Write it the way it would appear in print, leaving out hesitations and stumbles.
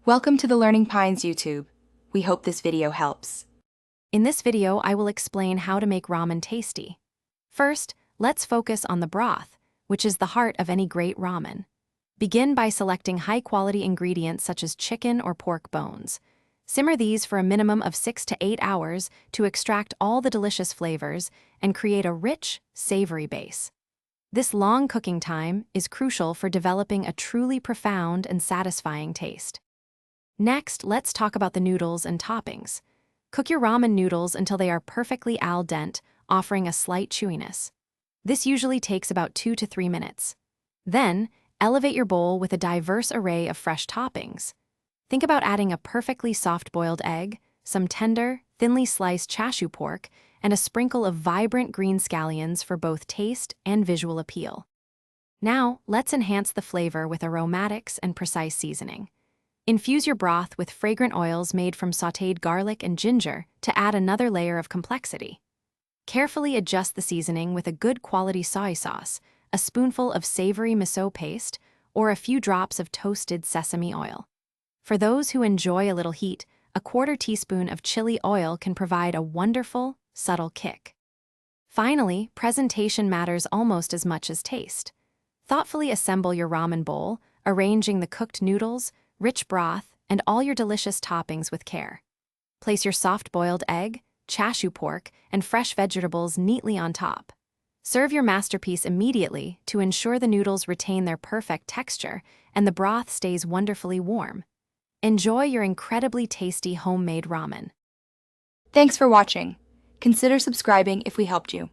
Welcome to the Learning Pines YouTube. We hope this video helps. In this video, I will explain how to make ramen tasty. First, let's focus on the broth, which is the heart of any great ramen. Begin by selecting high-quality ingredients such as chicken or pork bones. Simmer these for a minimum of 6 to 8 hours to extract all the delicious flavors and create a rich, savory base. This long cooking time is crucial for developing a truly profound and satisfying taste. Next, let's talk about the noodles and toppings. Cook your ramen noodles until they are perfectly al dente, offering a slight chewiness. This usually takes about 2 to 3 minutes. Then, elevate your bowl with a diverse array of fresh toppings. Think about adding a perfectly soft-boiled egg, some tender, thinly sliced chashu pork, and a sprinkle of vibrant green scallions for both taste and visual appeal. Now, let's enhance the flavor with aromatics and precise seasoning. Infuse your broth with fragrant oils made from sautéed garlic and ginger to add another layer of complexity. Carefully adjust the seasoning with a good quality soy sauce, a spoonful of savory miso paste, or a few drops of toasted sesame oil. For those who enjoy a little heat, a 1/4 teaspoon of chili oil can provide a wonderful, subtle kick. Finally, presentation matters almost as much as taste. Thoughtfully assemble your ramen bowl, arranging the cooked noodles, rich broth, and all your delicious toppings with care. Place your soft-boiled egg, chashu pork, and fresh vegetables neatly on top. Serve your masterpiece immediately to ensure the noodles retain their perfect texture and the broth stays wonderfully warm. Enjoy your incredibly tasty homemade ramen. Thanks for watching. Consider subscribing if we helped you.